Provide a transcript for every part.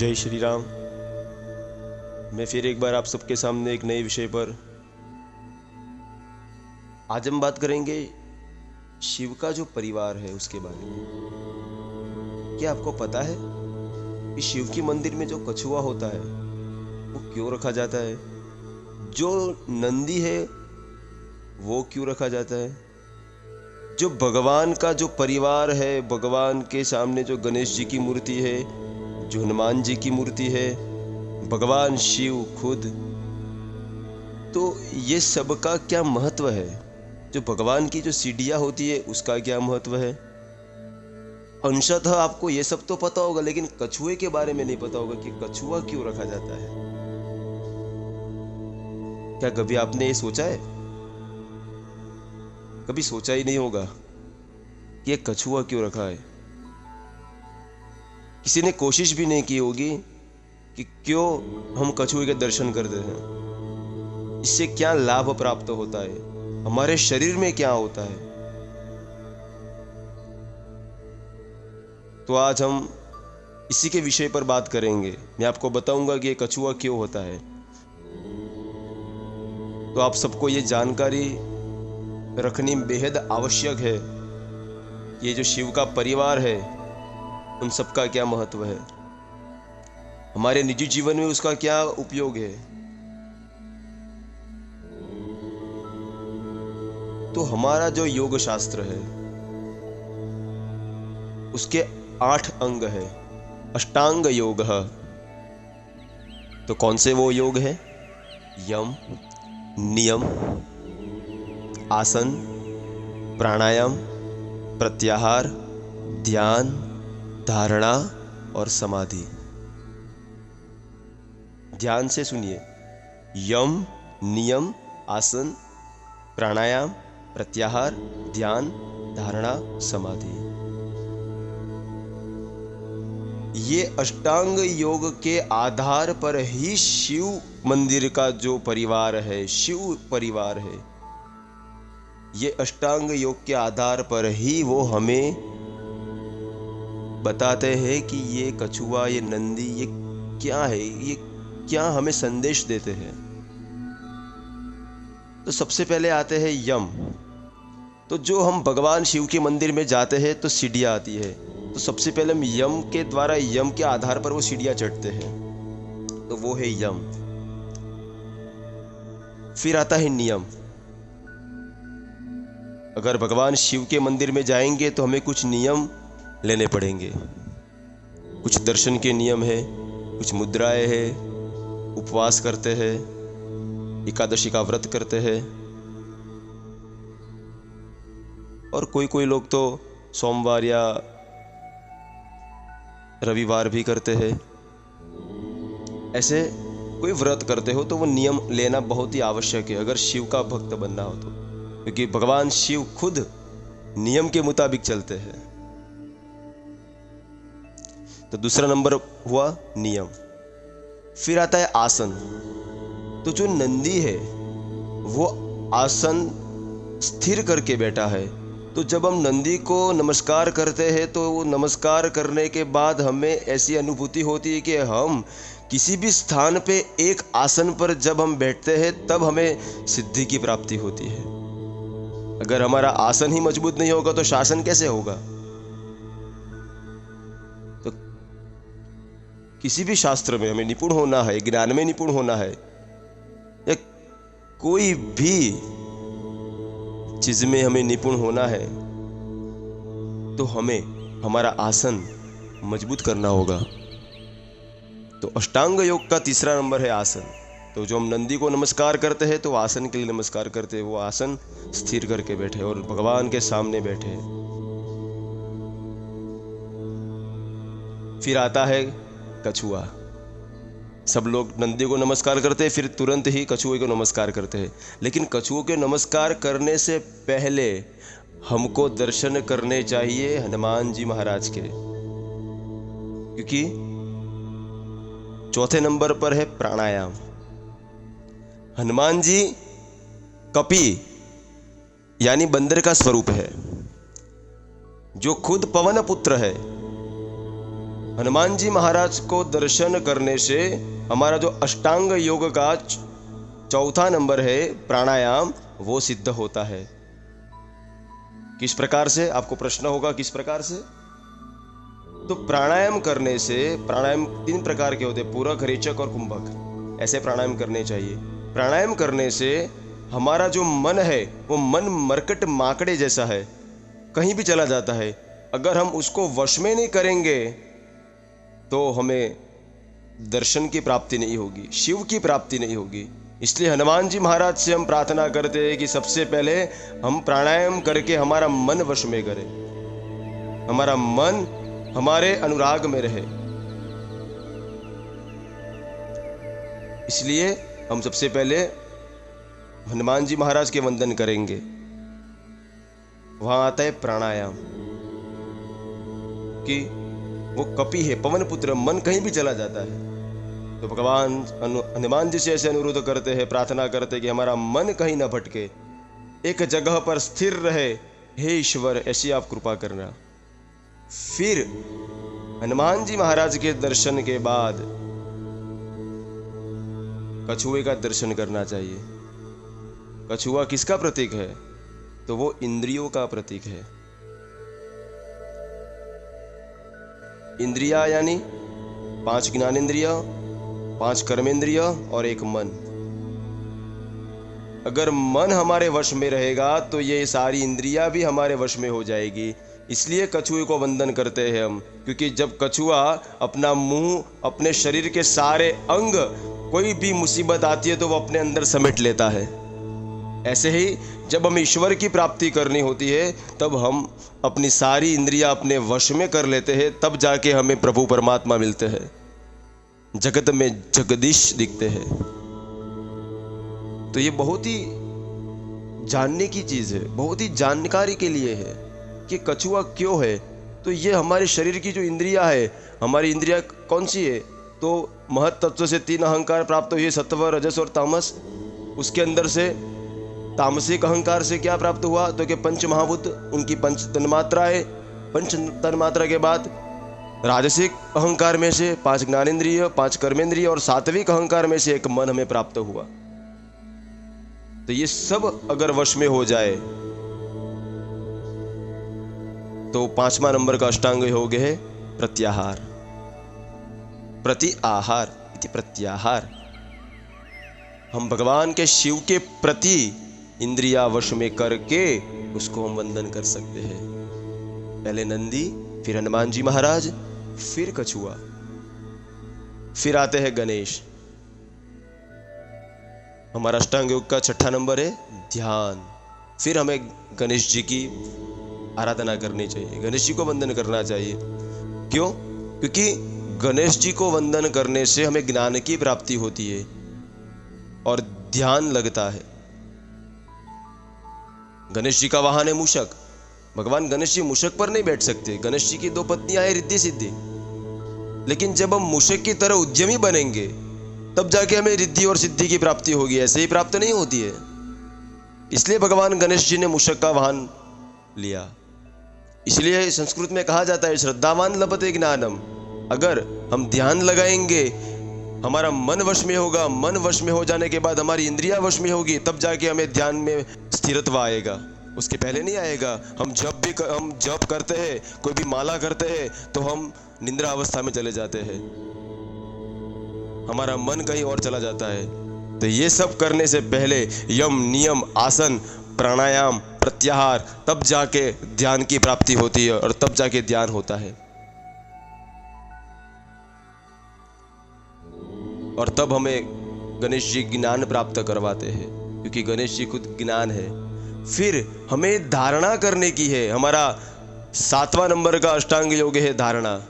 जय श्री राम। मैं फिर एक बार आप सबके सामने एक नए विषय पर आज हम बात करेंगे शिव का जो परिवार है उसके बारे में। क्या आपको पता है कि शिव की मंदिर में जो कछुआ होता है वो क्यों रखा जाता है? जो नंदी है वो क्यों रखा जाता है? जो भगवान का जो परिवार है, भगवान के सामने जो गणेश जी की मूर्ति है, जो हनुमान जी की मूर्ति है, भगवान शिव खुद, तो ये सब का क्या महत्व है? जो भगवान की जो सीढ़ियाँ होती है उसका क्या महत्व है? अंशतः आपको ये सब तो पता होगा, लेकिन कछुए के बारे में नहीं पता होगा कि कछुआ क्यों रखा जाता है। क्या कभी आपने ये सोचा है? कभी सोचा ही नहीं होगा कि ये कछुआ क्यों रखा है। किसी ने कोशिश भी नहीं की होगी कि क्यों हम कछुए के दर्शन करते हैं, इससे क्या लाभ प्राप्त होता है, हमारे शरीर में क्या होता है। तो आज हम इसी के विषय पर बात करेंगे। मैं आपको बताऊंगा कि ये कछुआ क्यों होता है। तो आप सबको ये जानकारी रखनी बेहद आवश्यक है। ये जो शिव का परिवार है उन सब का क्या महत्व है, हमारे निजी जीवन में उसका क्या उपयोग है। तो हमारा जो योग शास्त्र है उसके 8 अंग है, अष्टांग योग है। तो कौन से वो योग है? यम, नियम, आसन, प्राणायाम, प्रत्याहार, ध्यान, धारणा और समाधि। ध्यान से सुनिए। यम, नियम, आसन, प्राणायाम, प्रत्याहार, ध्यान, धारणा, समाधि। ये अष्टांग योग के आधार पर ही शिव मंदिर का जो परिवार है, शिव परिवार है, ये अष्टांग योग के आधार पर ही वो हमें बताते हैं कि ये कछुआ, ये नंदी, ये क्या है, ये क्या हमें संदेश देते हैं। तो सबसे पहले आते हैं यम। तो जो हम भगवान शिव के मंदिर में जाते हैं तो सीढ़ियाँ आती है, तो सबसे पहले हम यम के द्वारा, यम के आधार पर वो सीढ़ियाँ चढ़ते हैं, तो वो है यम। फिर आता है नियम। अगर भगवान शिव के मंदिर में जाएंगे तो हमें कुछ नियम लेने पड़ेंगे। कुछ दर्शन के नियम है, कुछ मुद्राएं है, उपवास करते हैं, एकादशी का व्रत करते हैं, और कोई कोई लोग तो सोमवार या रविवार भी करते हैं। ऐसे कोई व्रत करते हो तो वो नियम लेना बहुत ही आवश्यक है अगर शिव का भक्त बनना हो तो, क्योंकि भगवान शिव खुद नियम के मुताबिक चलते हैं। तो दूसरा नंबर हुआ नियम। फिर आता है आसन। तो जो नंदी है वो आसन स्थिर करके बैठा है। तो जब हम नंदी को नमस्कार करते हैं तो वो नमस्कार करने के बाद हमें ऐसी अनुभूति होती है कि हम किसी भी स्थान पे एक आसन पर जब हम बैठते हैं तब हमें सिद्धि की प्राप्ति होती है। अगर हमारा आसन ही मजबूत नहीं होगा तो शासन कैसे होगा? तो किसी भी शास्त्र में हमें निपुण होना है, ज्ञान में निपुण होना है, या कोई भी चीज में हमें निपुण होना है तो हमें हमारा आसन मजबूत करना होगा। तो अष्टांग योग का तीसरा नंबर है आसन। तो जो हम नंदी को नमस्कार करते हैं तो आसन के लिए नमस्कार करते हैं, वो आसन स्थिर करके बैठे और भगवान के सामने बैठे। फिर आता है कछुआ। सब लोग नंदी को नमस्कार करते हैं, फिर तुरंत ही कछुए को नमस्कार करते हैं। लेकिन कछुओं के नमस्कार करने से पहले हमको दर्शन करने चाहिए हनुमान जी महाराज के, क्योंकि चौथे नंबर पर है प्राणायाम। हनुमान जी कपि यानी बंदर का स्वरूप है, जो खुद पवन पुत्र है। हनुमान जी महाराज को दर्शन करने से हमारा जो अष्टांग योग का चौथा नंबर है प्राणायाम, वो सिद्ध होता है। किस प्रकार से? आपको प्रश्न होगा किस प्रकार से? तो प्राणायाम करने से, प्राणायाम 3 प्रकार के होते हैं, पूरक, रेचक और कुंभक। ऐसे प्राणायाम करने चाहिए। प्राणायाम करने से हमारा जो मन है वो मन मरकट माकड़े जैसा है, कहीं भी चला जाता है। अगर हम उसको वश में नहीं करेंगे तो हमें दर्शन की प्राप्ति नहीं होगी, शिव की प्राप्ति नहीं होगी। इसलिए हनुमान जी महाराज से हम प्रार्थना करते हैं कि सबसे पहले हम प्राणायाम करके हमारा मन वश में करें, हमारा मन हमारे अनुराग में रहे। इसलिए हम सबसे पहले हनुमान जी महाराज के वंदन करेंगे। वहां आता है प्राणायाम कि वो कपि है, पवन पुत्र, मन कहीं भी चला जाता है। तो भगवान हनुमान जी से ऐसे अनुरोध करते हैं, प्रार्थना करते हैं कि हमारा मन कहीं ना भटके, एक जगह पर स्थिर रहे। हे ईश्वर, ऐसी आप कृपा करना। फिर हनुमान जी महाराज के दर्शन के बाद कछुए का दर्शन करना चाहिए। कछुआ किसका प्रतीक है? तो वो इंद्रियों का प्रतीक है। इंद्रिया यानी 5 ज्ञानेंद्रिय, 5 कर्मेंद्रिय और 1 मन। अगर मन हमारे वश में रहेगा तो ये सारी इंद्रियां भी हमारे वश में हो जाएगी। इसलिए कछुए को वंदन करते हैं हम, क्योंकि जब कछुआ अपना मुंह, अपने शरीर के सारे अंग, कोई भी मुसीबत आती है तो वो अपने अंदर समेट लेता है। ऐसे ही जब हमें ईश्वर की प्राप्ति करनी होती है तब हम अपनी सारी इंद्रियां अपने वश में कर लेते हैं, तब जाके हमें प्रभु परमात्मा मिलते हैं, जगत में जगदीश दिखते हैं। तो ये बहुत ही जानने की चीज है, बहुत ही जानकारी के लिए है कि कछुआ क्यों है। तो ये हमारे शरीर की जो इंद्रियां है, हमारी इंद्रियां कौन सी है? तो महत तत्व से 3 अहंकार प्राप्त हुए, सत्व, रजस और तामस। उसके अंदर से तामसिक अहंकार से क्या प्राप्त हुआ? तो कि 5 महाभूत, उनकी 5 तन्मात्रा है। 5 तन्मात्रा के बाद राजसिक अहंकार में से 5 ज्ञानेंद्रिय, 5 कर्मेंद्रिय और सात्विक अहंकार में से 1 मन हमें प्राप्त हुआ। तो ये सब अगर वश में हो जाए तो 5वां नंबर का अष्टांग योग है प्रत्याहार। प्रति आहार इति प्रत्याहार। हम भगवान के शिव के प्रति इंद्रिया वश में करके उसको हम वंदन कर सकते हैं। पहले नंदी, फिर हनुमान जी महाराज, फिर कछुआ, फिर आते हैं गणेश। हमारा अष्टांग योग का 6ठा नंबर है ध्यान। फिर हमें गणेश जी की आराधना करनी चाहिए, गणेश जी को वंदन करना चाहिए। क्यों? क्योंकि गणेश जी को वंदन करने से हमें ज्ञान की प्राप्ति होती है और ध्यान लगता है। गणेश जी का वाहन है मूषक। भगवान गणेश जी मूषक पर नहीं बैठ सकते। गणेश जी की 2 पत्नियां हैं, रिद्धि सिद्धि। लेकिन जब हम मूषक की तरह उद्यमी बनेंगे तब जाके हमें रिद्धि और सिद्धि की प्राप्ति होगी, ऐसे ही प्राप्त नहीं होती है। इसलिए भगवान गणेश जी ने मूषक का वाहन लिया। इसलिए संस्कृत में कहा जाता है श्रद्धावान लभते ज्ञानम। अगर हम ध्यान लगाएंगे, हमारा मन वश में होगा, मन वश में हो जाने के बाद हमारी इंद्रियां वश में होगी, तब जाके हमें ध्यान में स्थिरत्व आएगा, उसके पहले नहीं आएगा। हम जप करते हैं, कोई भी माला करते हैं तो हम निंद्रा अवस्था में चले जाते हैं, हमारा मन कहीं और चला जाता है। तो ये सब करने से पहले यम, नियम, आसन, प्राणायाम, प्रत्याहार, तब जाके ध्यान की प्राप्ति होती है और तब जाके ध्यान होता है। और तब हमें गणेश जी ज्ञान प्राप्त करवाते हैं, क्योंकि गणेश जी खुद ज्ञान है। फिर हमें धारणा करने की है। हमारा 7वां नंबर का अष्टांग योग है धारणा।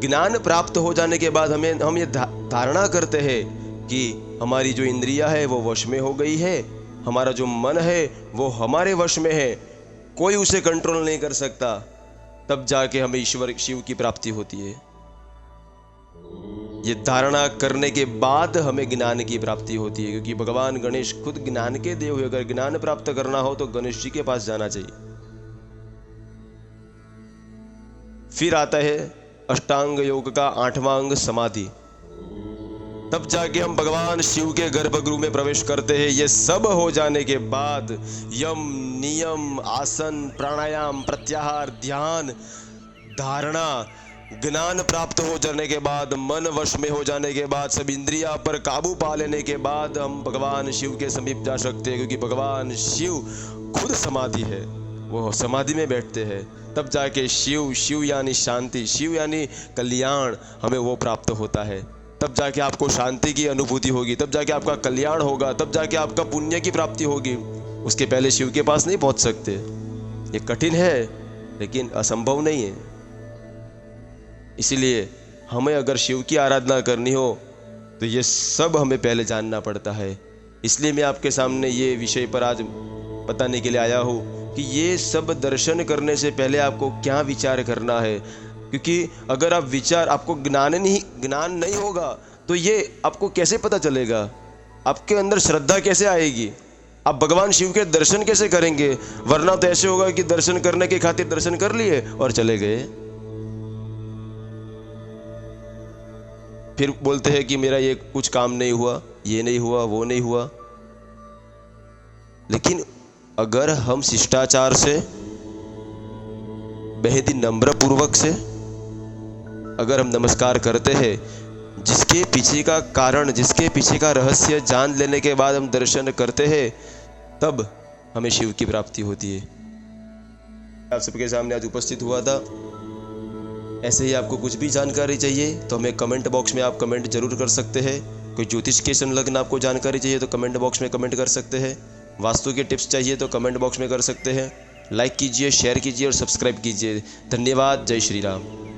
ज्ञान प्राप्त हो जाने के बाद हम ये धारणा करते हैं कि हमारी जो इंद्रियां है वो वश में हो गई है, हमारा जो मन है वो हमारे वश में है, कोई उसे कंट्रोल नहीं कर सकता। तब जाके हमें ईश्वर शिव की प्राप्ति होती है। ये धारणा करने के बाद हमें ज्ञान की प्राप्ति होती है, क्योंकि भगवान गणेश खुद ज्ञान के देव है। अगर ज्ञान प्राप्त करना हो तो गणेश जी के पास जाना चाहिए। फिर आता है अष्टांग योग का 8वां अंग समाधि। तब जाके हम भगवान शिव के गर्भगृह में प्रवेश करते हैं। ये सब हो जाने के बाद यम, नियम, आसन, प्राणायाम, प्रत्याहार, ध्यान, धारणा, ज्ञान प्राप्त हो जाने के बाद, मन वश में हो जाने के बाद, सब इंद्रिया पर काबू पा लेने के बाद हम भगवान शिव के समीप जा सकते हैं, क्योंकि भगवान शिव खुद समाधि है, वो समाधि में बैठते हैं। तब जाके शिव, शिव यानी शांति, शिव यानी कल्याण, हमें वो प्राप्त होता है। तब जाके आपको शांति की अनुभूति होगी, तब जाके आपका कल्याण होगा, तब जाके आपका पुण्य की प्राप्ति होगी। उसके पहले शिव के पास नहीं पहुंच सकते। ये कठिन है लेकिन असंभव नहीं है। इसीलिए हमें अगर शिव की आराधना करनी हो तो ये सब हमें पहले जानना पड़ता है। इसलिए मैं आपके सामने ये विषय पर आज बताने के लिए आया हूँ कि ये सब दर्शन करने से पहले आपको क्या विचार करना है। क्योंकि अगर आप विचार, आपको ज्ञान नहीं होगा तो ये आपको कैसे पता चलेगा, आपके अंदर श्रद्धा कैसे आएगी, आप भगवान शिव के दर्शन कैसे करेंगे। वरना तो ऐसे होगा कि दर्शन करने के खातिर दर्शन कर लिए और चले गए, फिर बोलते हैं कि मेरा ये कुछ काम नहीं हुआ, ये नहीं हुआ, वो नहीं हुआ। लेकिन अगर हम शिष्टाचार से, बेहद ही नम्र पूर्वक से अगर हम नमस्कार करते हैं, जिसके पीछे का कारण, जिसके पीछे का रहस्य जान लेने के बाद हम दर्शन करते हैं, तब हमें शिव की प्राप्ति होती है। आप सबके सामने आज उपस्थित हुआ था। ऐसे ही आपको कुछ भी जानकारी चाहिए तो हमें कमेंट बॉक्स में आप कमेंट जरूर कर सकते हैं। कोई ज्योतिष के संलग्न आपको जानकारी चाहिए तो कमेंट बॉक्स में कमेंट कर सकते हैं। वास्तु के टिप्स चाहिए तो कमेंट बॉक्स में कर सकते हैं। लाइक कीजिए, शेयर कीजिए और सब्सक्राइब कीजिए। धन्यवाद। जय श्री राम।